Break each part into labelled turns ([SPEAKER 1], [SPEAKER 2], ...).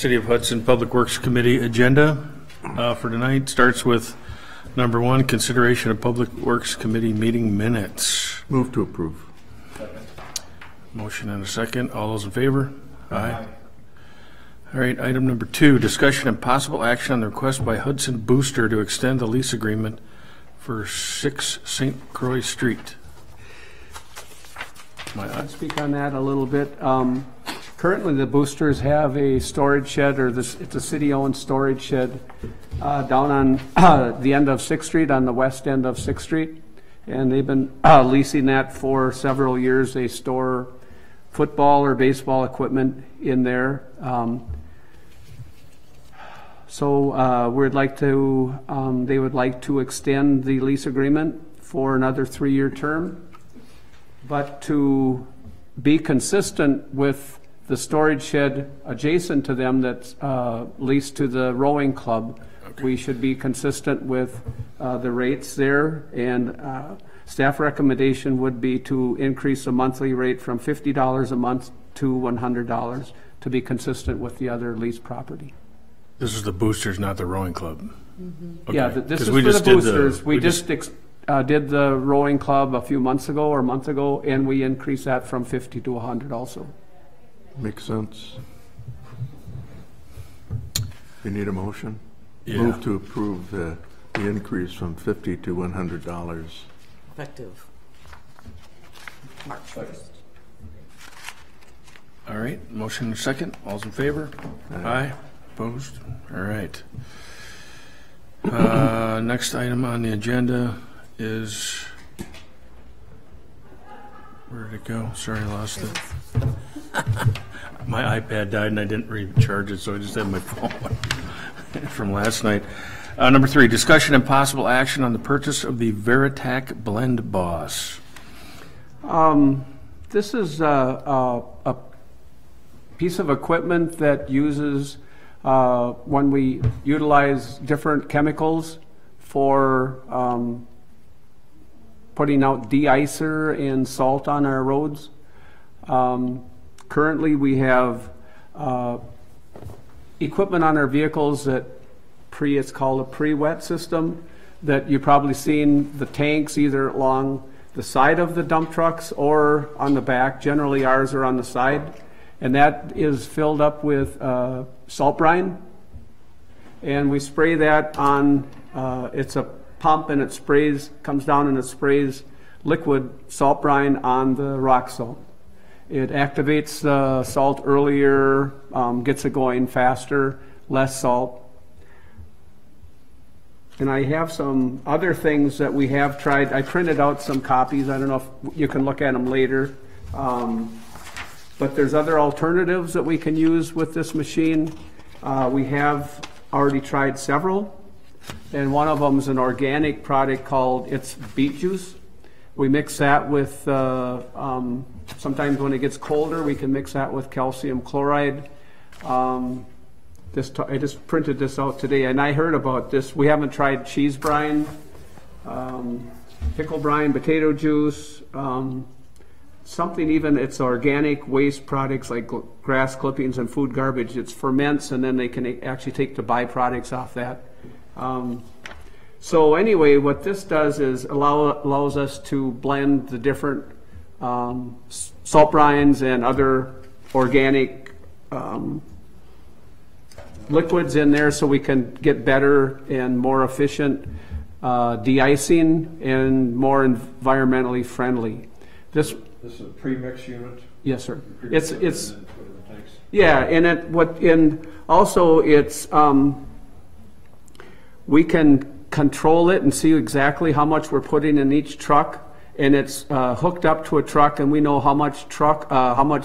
[SPEAKER 1] City of Hudson Public Works Committee agenda for tonight starts with number 1, consideration of Public Works Committee meeting minutes.
[SPEAKER 2] Move to approve.
[SPEAKER 1] Motion and a second. All those in favor? Aye. All right, item number 2, discussion and possible action on the request by Hudson Booster to extend the lease agreement for 6 St. Croix Street.
[SPEAKER 3] I'll speak on that a little bit. Currently, the Boosters have a storage shed, or it's a city-owned storage shed down on the end of 6th Street, on the west end of 6th Street. And they've been leasing that for several years. They store football or baseball equipment in there. So we'd like to, they would like to extend the lease agreement for another 3-year term, but to be consistent with the storage shed adjacent to them that's leased to the rowing club. Okay. We should be consistent with the rates there, and staff recommendation would be to increase the monthly rate from $50 a month to $100 to be consistent with the other leased property.
[SPEAKER 1] This is the Boosters, not the rowing club.
[SPEAKER 3] Mm-hmm. Okay. Yeah, this is for the Boosters. We just did the rowing club a month ago, and we increased that from 50 to 100 also.
[SPEAKER 2] Makes sense. You need a motion?
[SPEAKER 1] Yeah.
[SPEAKER 2] Move to approve the increase from $50 to $100.
[SPEAKER 4] Effective March 1st.
[SPEAKER 1] All right, motion and a second. All's in favor? Aye. Opposed? All right. Next item on the agenda is, where did it go? Sorry, I lost it. My iPad died and I didn't recharge it, so I just had my phone from last night. Number 3, discussion and possible action on the purchase of the Veritac Blend Boss.
[SPEAKER 3] This is a piece of equipment that uses when we utilize different chemicals for putting out de-icer and salt on our roads. Currently, we have equipment on our vehicles that it's called a pre-wet system, that you've probably seen the tanks either along the side of the dump trucks or on the back. Generally, ours are on the side, and that is filled up with salt brine, and we spray that on. It's a pump, and it comes down and it sprays liquid salt brine on the rock salt. It activates the salt earlier, gets it going faster, less salt. And I have some other things that we have tried. I printed out some copies. I don't know if you can look at them later. But there's other alternatives that we can use with this machine. We have already tried several. And one of them is an organic product called beet juice. We mix that with, sometimes when it gets colder, we can mix that with calcium chloride. I just printed this out today, and I heard about this. We haven't tried cheese brine, pickle brine, potato juice, something even, it's organic waste products like grass clippings and food garbage. It's ferments, and then they can actually take the byproducts off that. So anyway, what this does is allows us to blend the different salt brines and other organic liquids in there, so we can get better and more efficient de-icing and more environmentally friendly. This
[SPEAKER 5] is a pre-mix unit?
[SPEAKER 3] Yes, sir. It's yeah, and also it's we can control it and see exactly how much we're putting in each truck, and it's hooked up to a truck, and we know how much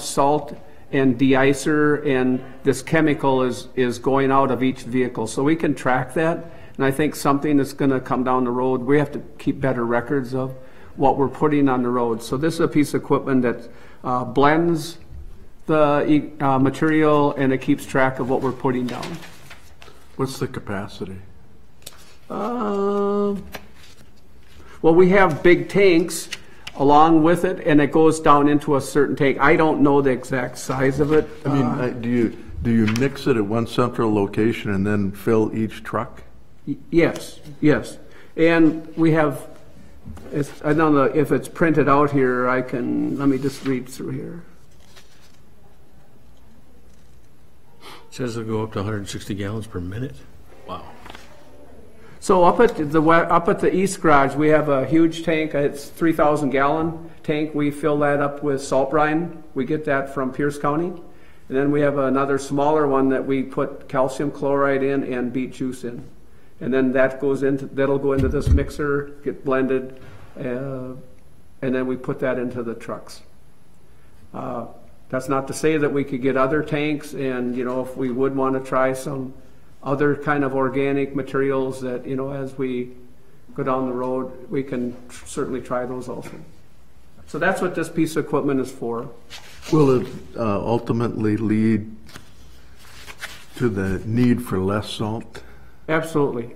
[SPEAKER 3] salt and de-icer and this chemical is going out of each vehicle. So we can track that, and I think something that's going to come down the road, we have to keep better records of what we're putting on the road. So this is a piece of equipment that blends the material, and it keeps track of what we're putting down.
[SPEAKER 2] What's the capacity?
[SPEAKER 3] Well, we have big tanks along with it, and it goes down into a certain tank. I don't know the exact size of it.
[SPEAKER 2] I mean, Do you mix it at one central location and then fill each truck?
[SPEAKER 3] Yes, yes. And we have, I don't know if it's printed out here, let me just read through here.
[SPEAKER 1] It says it'll go up to 160 gallons per minute. Wow.
[SPEAKER 3] So up at the east garage, we have a huge tank. It's 3,000 gallon tank. We fill that up with salt brine. We get that from Pierce County. And then we have another smaller one that we put calcium chloride in and beet juice in. And then that'll go into this mixer, get blended, and then we put that into the trucks. That's not to say that we could get other tanks, and if we would want to try some other kind of organic materials that, as we go down the road, we can certainly try those also. So that's what this piece of equipment is for.
[SPEAKER 2] Will it ultimately lead to the need for less salt?
[SPEAKER 3] Absolutely.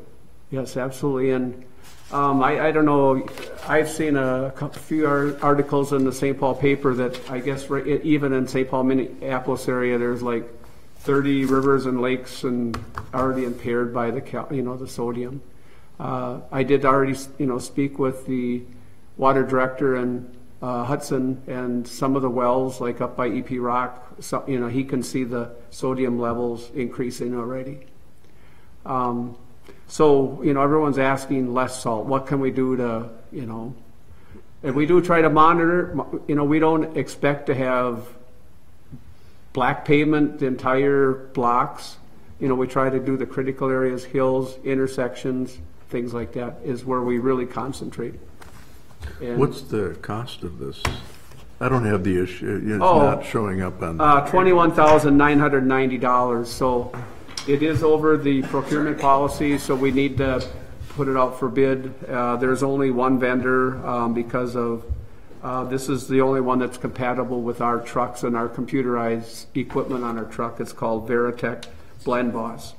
[SPEAKER 3] Yes, absolutely. And I don't know, I've seen a few articles in the St. Paul paper that I guess even in St. Paul, Minneapolis area, there's like 30 rivers and lakes and already impaired by the sodium. I did already speak with the water director in Hudson, and some of the wells like up by EP Rock, he can see the sodium levels increasing already. So everyone's asking less salt. What can we do to and we do try to monitor. We don't expect to have black pavement, the entire blocks. We try to do the critical areas, hills, intersections, things like that is where we really concentrate. And
[SPEAKER 2] what's the cost of this? I don't have the issue. It's not showing up on.
[SPEAKER 3] $21,990. So it is over the procurement policy. So we need to put it out for bid. There's only one vendor because of this is the only one that's compatible with our trucks and our computerized equipment on our truck. It's called Veritech Blend Boss.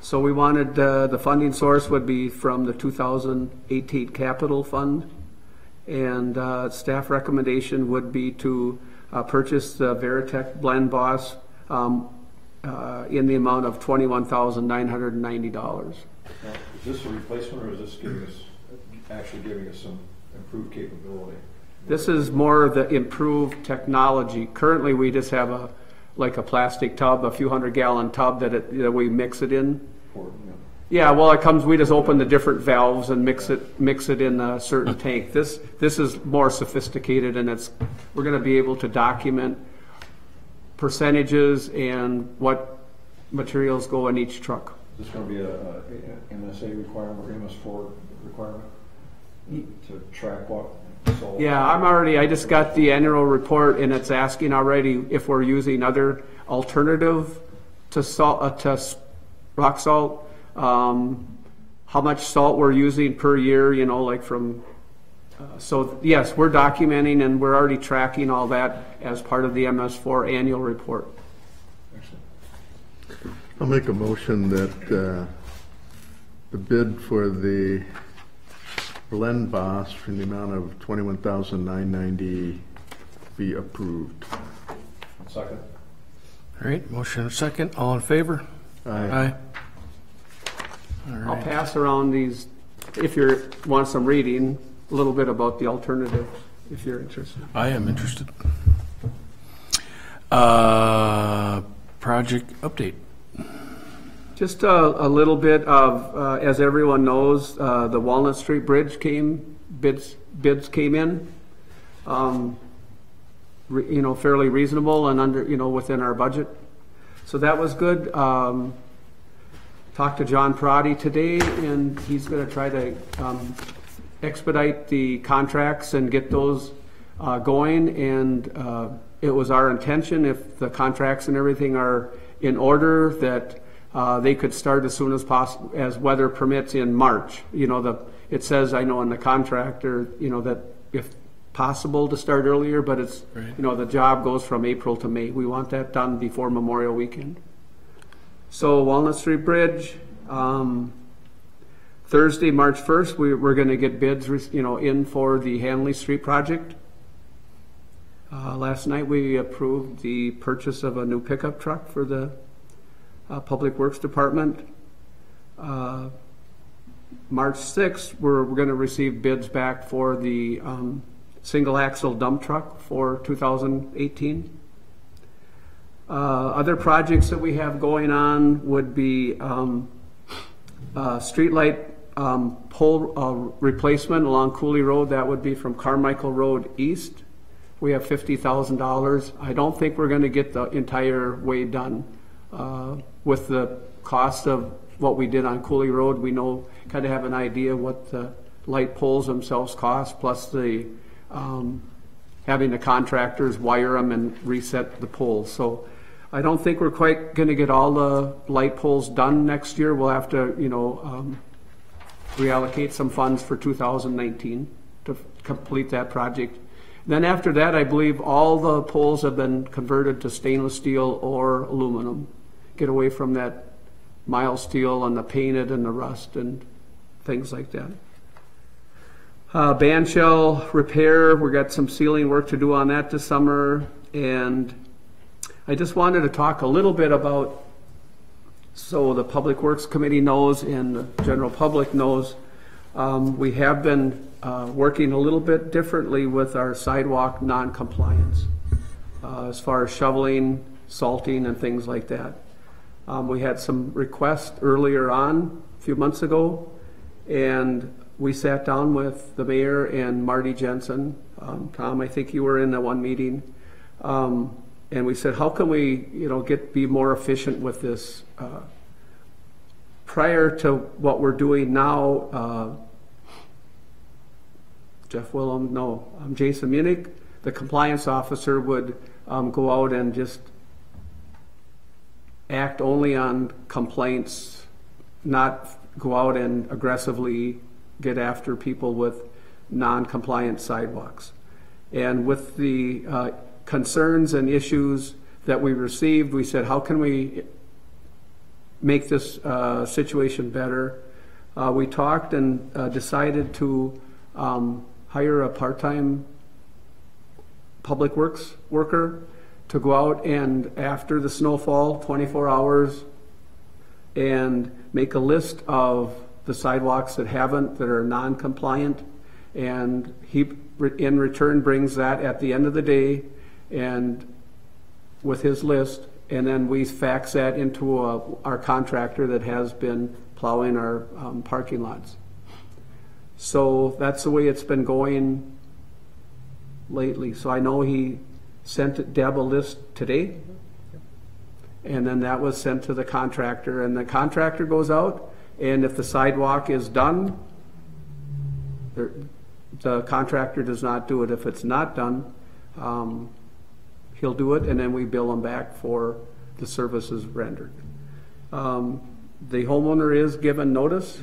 [SPEAKER 3] So we wanted the funding source would be from the 2018 capital fund, and staff recommendation would be to purchase the Veritech Blend Boss in the amount of $21,990.
[SPEAKER 5] Now, is this a replacement, or is this actually giving us some improved capability?
[SPEAKER 3] This is more the improved technology. Currently, we just have a plastic tub, a few 100-gallon tub that we mix it in. Yeah, well, it comes. We just open the different valves and mix it in a certain tank. This is more sophisticated, and we're going to be able to document percentages and what materials go in each truck.
[SPEAKER 5] Is this going to be a MSA requirement or MS4 requirement to track what salt?
[SPEAKER 3] Yeah, I just got the annual report, and it's asking already if we're using other alternative to salt, to rock salt, how much salt we're using per year, so yes, we're documenting and we're already tracking all that as part of the MS4 annual report.
[SPEAKER 5] Excellent.
[SPEAKER 2] I'll make a motion that the bid for the Blend Boss in the amount of $21,990 be approved.
[SPEAKER 5] Second.
[SPEAKER 1] All right, motion and a second. All in favor?
[SPEAKER 2] Aye.
[SPEAKER 1] All right.
[SPEAKER 3] I'll pass around these, if you want some reading, a little bit about the alternative, if you're interested.
[SPEAKER 1] I am interested. Project update.
[SPEAKER 3] Just a little bit of, as everyone knows, the Walnut Street Bridge bids came in, fairly reasonable and under, within our budget. So that was good. Talked to John Parati today, and he's going to try to expedite the contracts and get those going. And it was our intention, if the contracts and everything are in order, that they could start as soon as possible, as weather permits, in March. It says, I know in the contract, that if possible to start earlier, but it's,
[SPEAKER 1] right.
[SPEAKER 3] The job goes from April to May. We want that done before Memorial Weekend. So Walnut Street Bridge, Thursday, March 1st, we're going to get bids, in for the Hanley Street project. Last night, we approved the purchase of a new pickup truck for the Public Works Department. March 6th, we're going to receive bids back for the single axle dump truck for 2018. Other projects that we have going on would be streetlight pole replacement along Cooley Road. That would be from Carmichael Road east. We have $50,000. I don't think we're going to get the entire way done. With the cost of what we did on Cooley Road, we know, kind of have an idea what the light poles themselves cost, plus the having the contractors wire them and reset the poles. So I don't think we're quite going to get all the light poles done next year. We'll have to, reallocate some funds for 2019 to complete that project. Then after that, I believe all the poles have been converted to stainless steel or aluminum. Get away from that mild steel and the painted and the rust and things like that. Band shell repair, we got some ceiling work to do on that this summer. And I just wanted to talk a little bit about, so the Public Works Committee knows and the general public knows, we have been working a little bit differently with our sidewalk non-compliance as far as shoveling, salting, and things like that. We had some requests earlier on, a few months ago, and we sat down with the mayor and Marty Jensen. Tom, I think you were in that one meeting. And we said, how can we, be more efficient with this? Prior to what we're doing now, Jason Munich, the compliance officer, would go out and just act only on complaints, not go out and aggressively get after people with non-compliant sidewalks. And with the concerns and issues that we received, we said, how can we make this situation better? We talked and decided to hire a part-time public works worker to go out and, after the snowfall, 24 hours, and make a list of the sidewalks that are non-compliant, and he in return brings that at the end of the day and with his list, and then we fax that into our contractor that has been plowing our parking lots. So that's the way it's been going lately. So I know he sent Deb a list today, and then that was sent to the contractor, and the contractor goes out, and if the sidewalk is done, the contractor does not do it. If it's not done, he'll do it, and then we bill him back for the services rendered. The homeowner is given notice.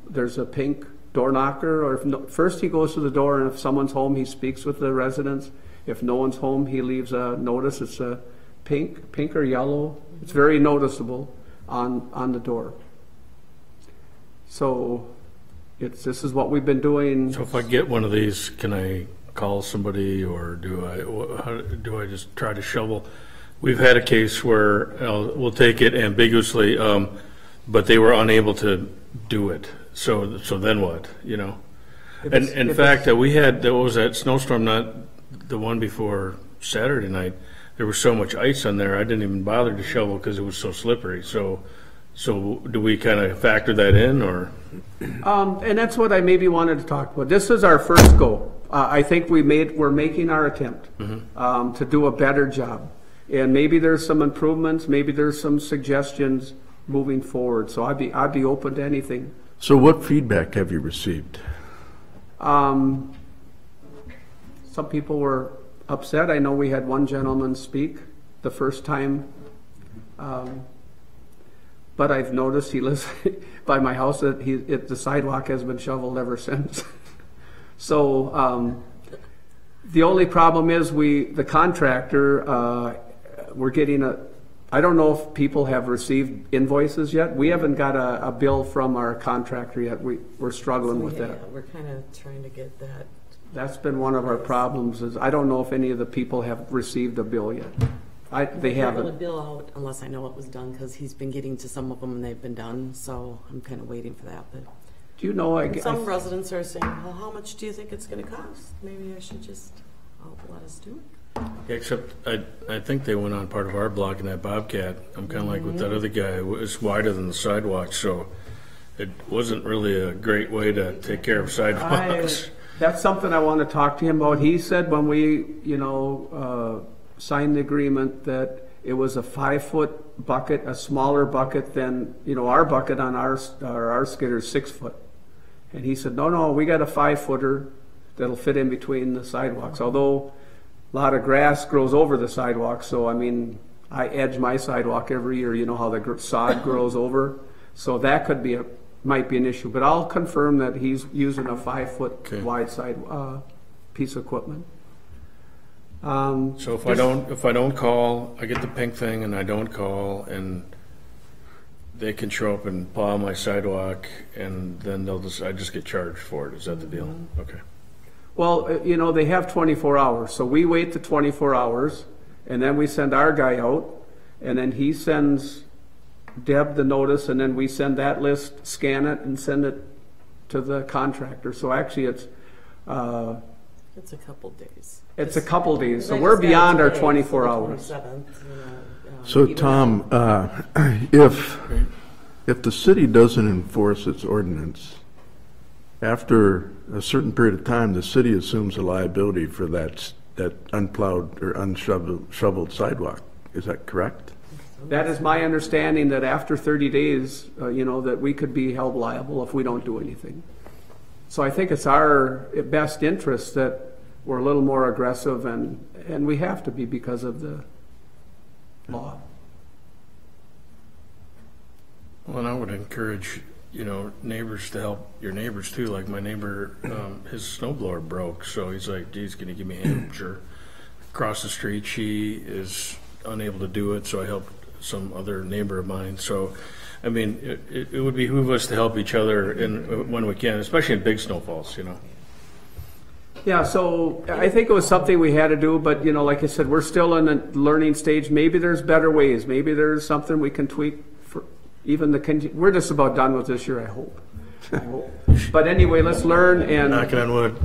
[SPEAKER 3] There's a pink door knocker, or first he goes to the door, and if someone's home, he speaks with the residents. If no one's home, he leaves a notice. It's a pink or yellow. It's very noticeable on the door. So this is what we've been doing.
[SPEAKER 1] So if I get one of these, can I call somebody, or do I just try to shovel? We've had a case where we'll take it ambiguously, but they were unable to do it. So then what? And in fact, we had, there was that snowstorm, not the one before Saturday night. There was so much ice on there, I didn't even bother to shovel because it was so slippery. So do we kind of factor that in, or?
[SPEAKER 3] And that's what I maybe wanted to talk about. This is our first go. I think we're making our attempt to do a better job. And maybe there's some improvements, maybe there's some suggestions moving forward. So I'd be open to anything.
[SPEAKER 2] So what feedback have you received?
[SPEAKER 3] Some people were upset. I know we had one gentleman speak the first time. But I've noticed he lives by my house that the sidewalk has been shoveled ever since. So the only problem is the contractor, we're getting I don't know if people have received invoices yet. We haven't got a bill from our contractor yet. We're struggling with that.
[SPEAKER 4] We're kind of trying to get that
[SPEAKER 3] That's been one of our problems, is I don't know if any of the people have received a bill yet. They
[SPEAKER 4] I can't really
[SPEAKER 3] haven't.
[SPEAKER 4] bill out unless I know it was done, because he's been getting to some of them and they've been done, so I'm kind of waiting for that. But
[SPEAKER 3] Do you know,
[SPEAKER 4] some residents are saying, well, how much do you think it's going to cost? Maybe I should just let us do it.
[SPEAKER 1] Yeah, except I think they went on part of our block in that Bobcat. I'm kind of like with that other guy. It was wider than the sidewalk, so it wasn't really a great way to take care of sidewalks.
[SPEAKER 3] That's something I want to talk to him about. He said when we, signed the agreement that it was a 5-foot bucket, a smaller bucket than, our bucket on our skidder is 6 foot. And he said, no, we got a 5-footer that'll fit in between the sidewalks. Although a lot of grass grows over the sidewalk, so I mean, I edge my sidewalk every year. You know how the sod grows over, so that might be an issue. But I'll confirm that he's using a 5-foot wide side piece of equipment.
[SPEAKER 1] So if I don't call, I get the pink thing, and I don't call, and they can show up and plow my sidewalk, and then I just get charged for it. Is that the deal? Okay.
[SPEAKER 3] Well, they have 24 hours, so we wait the 24 hours, and then we send our guy out, and then he sends Deb the notice, and then we send that list, scan it, and send it to the contractor. So actually, it's
[SPEAKER 4] a couple days.
[SPEAKER 3] It's a couple days, so we're beyond our 24 hours.
[SPEAKER 2] So Tom, if the city doesn't enforce its ordinance, after a certain period of time, the city assumes a liability for that unplowed or unshoveled sidewalk. Is that correct?
[SPEAKER 3] That is my understanding, that after 30 days, that we could be held liable if we don't do anything. So I think it's our best interest that we're a little more aggressive, and we have to be because of the law.
[SPEAKER 1] Well, and I would encourage, neighbors to help your neighbors too. Like my neighbor, his snowblower broke, so he's like, geez, can you give me a hand? Sure. Across the street, she is unable to do it, so I helped some other neighbor of mine. So, I mean, it would behoove us to help each other when we can, especially in big snowfalls,
[SPEAKER 3] Yeah, so I think it was something we had to do, but like I said, we're still in a learning stage. Maybe there's better ways. Maybe there's something we can tweak for even we're just about done with this year, I hope. But anyway, let's learn and
[SPEAKER 1] knocking on wood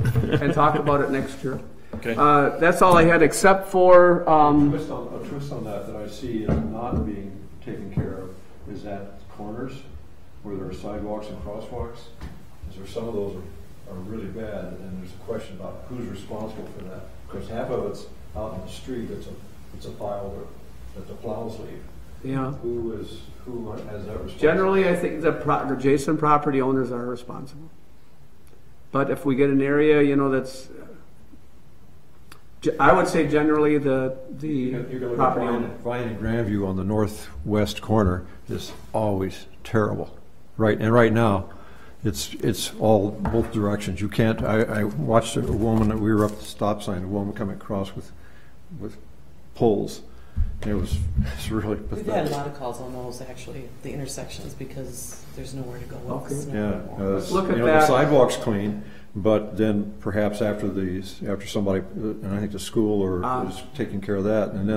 [SPEAKER 3] and talk about it next year.
[SPEAKER 1] Okay.
[SPEAKER 3] That's all I had, except for
[SPEAKER 5] A twist on that I see is not being taken care of is at corners where there are sidewalks and crosswalks. Is there some of those are really bad, and there's a question about who's responsible for that. Because half of it's out in the street. It's a pile that the plows leave.
[SPEAKER 3] Yeah.
[SPEAKER 5] Who has that responsibility?
[SPEAKER 3] Generally, I think the adjacent property owners are responsible. But if we get an area, that's, I would say generally the property owner.
[SPEAKER 6] Vine and Grandview on the northwest corner is always terrible. Right now, it's all both directions. You can't. I watched a woman that we were up at the stop sign. A woman coming across with poles. It's really pathetic.
[SPEAKER 4] We've had a lot of calls on those actually, the intersections, because there's nowhere to go with the snow anymore.
[SPEAKER 3] Let's look at
[SPEAKER 6] the
[SPEAKER 3] that.
[SPEAKER 6] sidewalk's clean, but then perhaps after somebody, and I think the school is taking care of that, and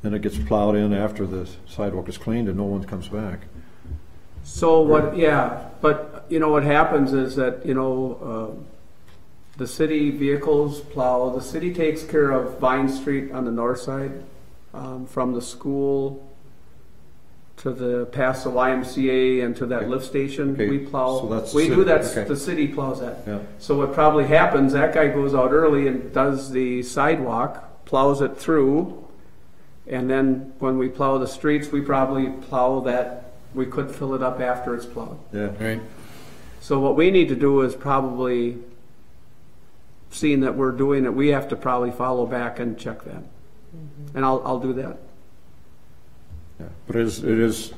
[SPEAKER 6] then it gets plowed in after the sidewalk is cleaned, and no one comes back.
[SPEAKER 3] So what? Yeah, but what happens is that the city vehicles plow. The city takes care of Vine Street on the north side, from the school to past the YMCA and to that lift station.
[SPEAKER 6] Okay.
[SPEAKER 3] We plow.
[SPEAKER 6] So that's
[SPEAKER 3] we
[SPEAKER 6] the
[SPEAKER 3] do
[SPEAKER 6] city.
[SPEAKER 3] that.
[SPEAKER 6] Okay.
[SPEAKER 3] The city plows that.
[SPEAKER 6] Yeah.
[SPEAKER 3] So what probably happens? That guy goes out early and does the sidewalk, plows it through, and then when we plow the streets, we probably plow that. We could fill it up after it's plowed.
[SPEAKER 6] Yeah.
[SPEAKER 1] right?
[SPEAKER 3] So what we need to do is probably, seeing that we're doing it, we have to probably follow back and check that. And I'll do that.
[SPEAKER 6] Yeah, but it is.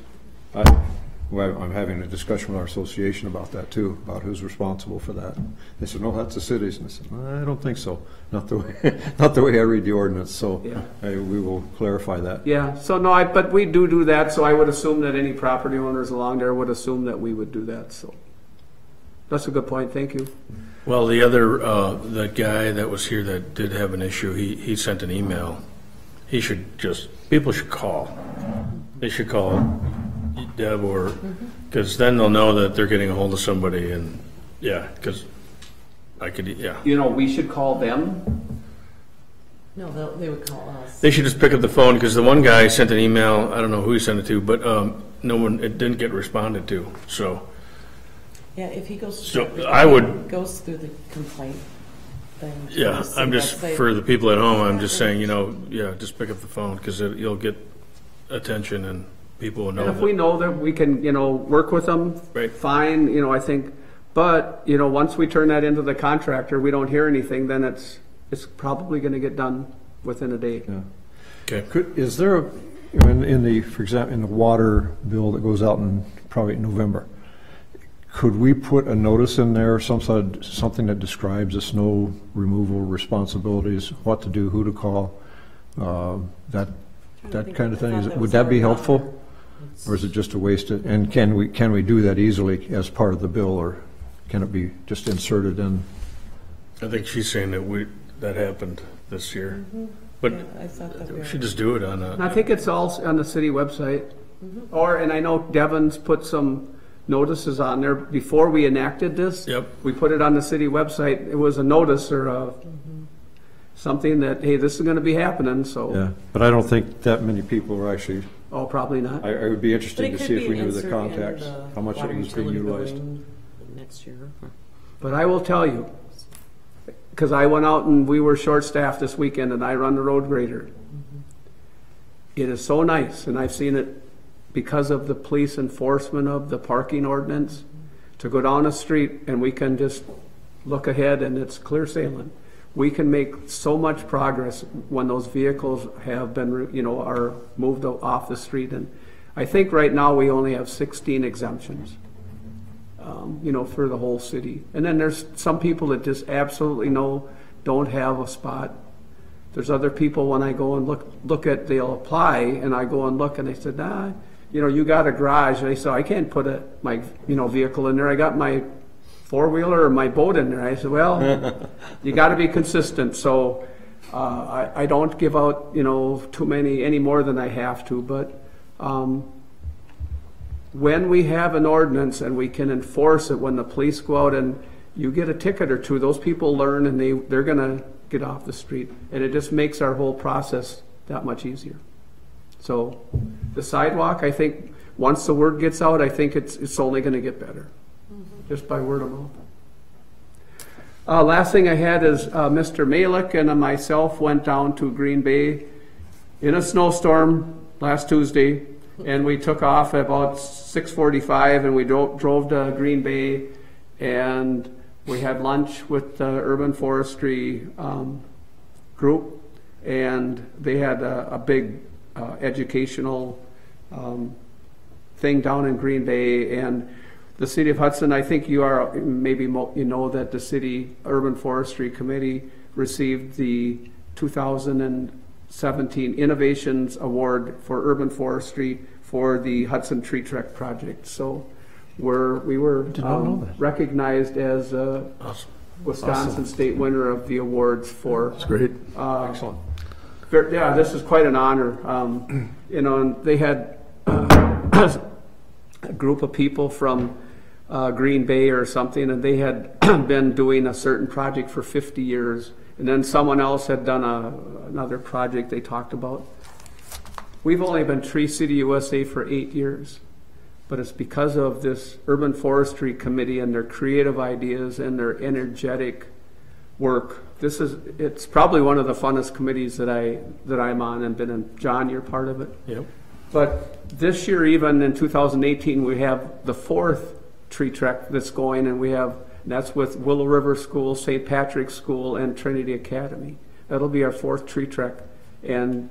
[SPEAKER 6] I'm having a discussion with our association about that too, about who's responsible for that. They said, "No, that's the cities." And I said, "I don't think so. Not the way I read the ordinance." So
[SPEAKER 3] Yeah.
[SPEAKER 6] we will clarify that.
[SPEAKER 3] Yeah. So no, but we do that. So I would assume that any property owners along there would assume that we would do that. So, That's a good point, thank you.
[SPEAKER 1] Well, the other, that guy that was here that did have an issue, he sent an email. He should just, people should call. They should call Deb or, because then they'll know that they're getting a hold of somebody and, yeah, because I could, yeah.
[SPEAKER 3] You know, we should call them.
[SPEAKER 4] No, they would call us.
[SPEAKER 1] They should just pick up the phone because the one guy sent an email, I don't know who he sent it to, but no one, it didn't get responded to, so.
[SPEAKER 4] Yeah, if he goes.
[SPEAKER 1] So I would-
[SPEAKER 4] Goes through the complaint thing.
[SPEAKER 1] Yeah, I'm just, for the people at home, I'm just saying, you know, yeah, just pick up the phone because you'll get attention and people will know.
[SPEAKER 3] And if we know that we can, you know, work with them,
[SPEAKER 1] Right.
[SPEAKER 3] fine, you know, I think, but, you know, once we turn that into the contractor, we don't hear anything, then it's probably gonna get done within a day.
[SPEAKER 6] Yeah.
[SPEAKER 1] Okay.
[SPEAKER 6] Is there, in the, for example, in the water bill that goes out in probably November, could we put a notice in there, something that describes the snow removal responsibilities, what to do, who to call, that kind of thing? Would that be helpful? Or is it just a waste of, and can we do that easily as part of the bill, or can it be just inserted in?
[SPEAKER 1] I think she's saying that happened this year, but
[SPEAKER 4] Yeah, I thought that
[SPEAKER 1] we should just do it on
[SPEAKER 3] And I
[SPEAKER 1] a,
[SPEAKER 3] think it's all on the city website. And I know Devon's put some notices on there. Before we enacted this,
[SPEAKER 1] Yep.
[SPEAKER 3] we put it on the city website. It was a notice or something that, hey, this is gonna be happening, so,
[SPEAKER 6] Yeah, but I don't think that many people are actually,
[SPEAKER 3] oh, probably not.
[SPEAKER 6] I would be
[SPEAKER 4] But
[SPEAKER 6] interested
[SPEAKER 4] it
[SPEAKER 6] to
[SPEAKER 4] could
[SPEAKER 6] see
[SPEAKER 4] be
[SPEAKER 6] if we
[SPEAKER 4] an
[SPEAKER 6] knew the
[SPEAKER 4] insert in
[SPEAKER 6] contacts,
[SPEAKER 4] the
[SPEAKER 6] how much it
[SPEAKER 4] water
[SPEAKER 6] was being
[SPEAKER 4] utility
[SPEAKER 6] utilized.
[SPEAKER 4] billing next year.
[SPEAKER 3] But I will tell you, because I went out and we were short-staffed this weekend and I run the road grader. It is so nice, and I've seen it because of the police enforcement of the parking ordinance, to go down a street and we can just look ahead and it's clear sailing. We can make so much progress when those vehicles have been, you know, are moved off the street. And I think right now we only have 16 exemptions. You know, for the whole city. And then there's some people that just absolutely don't have a spot. There's other people, when I go and look at, they'll apply, and I go and look, and they said, nah, you know, you got a garage. And I said, I can't put my, you know, vehicle in there. I got my four-wheeler or my boat in there. I said, well, you got to be consistent. So I don't give out, you know, too many, any more than I have to, but when we have an ordinance and we can enforce it, when the police go out and you get a ticket or two, those people learn and they're going to get off the street. And it just makes our whole process that much easier. So the sidewalk, I think, once the word gets out, I think it's only going to get better, just by word of mouth. Last thing I had is Mr. Malik and myself went down to Green Bay in a snowstorm last Tuesday. And we took off at about 6:45, and we drove to Green Bay, and we had lunch with the urban forestry group, and they had a big educational thing down in Green Bay. And the city of Hudson, I think you know that the city urban forestry committee received the 2017 Innovations Award for Urban Forestry for the Hudson Tree Trek project. So we were recognized as a Wisconsin state winner of the awards for.
[SPEAKER 2] That's great.
[SPEAKER 6] Excellent.
[SPEAKER 3] Yeah, this is quite an honor. You know, and they had a group of people from Green Bay or something, and they had been doing a certain project for 50 years. And then someone else had done another project they talked about. We've only been Tree City USA for 8 years, but it's because of this Urban Forestry Committee and their creative ideas and their energetic work. It's probably one of the funnest committees that I'm on and been in. John, you're part of it.
[SPEAKER 1] yep.
[SPEAKER 3] But this year, even in 2018, we have the 4th tree trek that's going, and that's with Willow River School, St. Patrick's School, and Trinity Academy. That'll be our 4th tree trek. And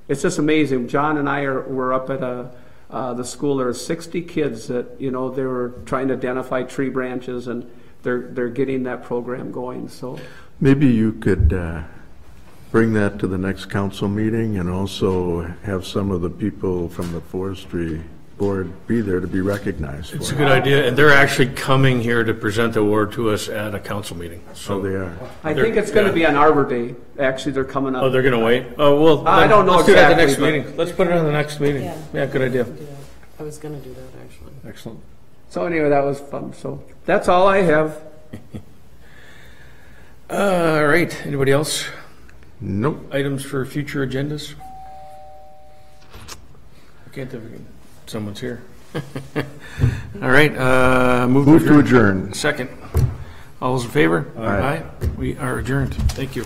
[SPEAKER 3] it's just amazing. John and I were up at the school. There were 60 kids that, you know, they were trying to identify tree branches, and they're getting that program going. So
[SPEAKER 2] Maybe you could bring that to the next council meeting and also have some of the people from the forestry board be there to be recognized
[SPEAKER 1] It's a
[SPEAKER 2] for
[SPEAKER 1] good
[SPEAKER 2] it.
[SPEAKER 1] idea, and they're actually coming here to present the award to us at a council meeting.
[SPEAKER 2] So they are.
[SPEAKER 3] I think it's going to be on Arbor Day. Actually, they're coming up.
[SPEAKER 1] Oh, they're gonna wait? Oh, well.
[SPEAKER 3] I
[SPEAKER 1] then
[SPEAKER 3] don't know
[SPEAKER 1] let's do that at the
[SPEAKER 3] exactly,
[SPEAKER 1] next meeting. Let's put it on the next meeting. Yeah, good idea.
[SPEAKER 4] Do that. I was gonna do that, actually.
[SPEAKER 6] Excellent.
[SPEAKER 3] So anyway, that was fun. So that's all I have.
[SPEAKER 1] All right, anybody else?
[SPEAKER 2] Nope.
[SPEAKER 1] Items for future agendas? I can't think of someone's here. All right,
[SPEAKER 2] Move to adjourn.
[SPEAKER 1] Second. All those in favor?
[SPEAKER 2] Aye.
[SPEAKER 1] We are adjourned. Thank you.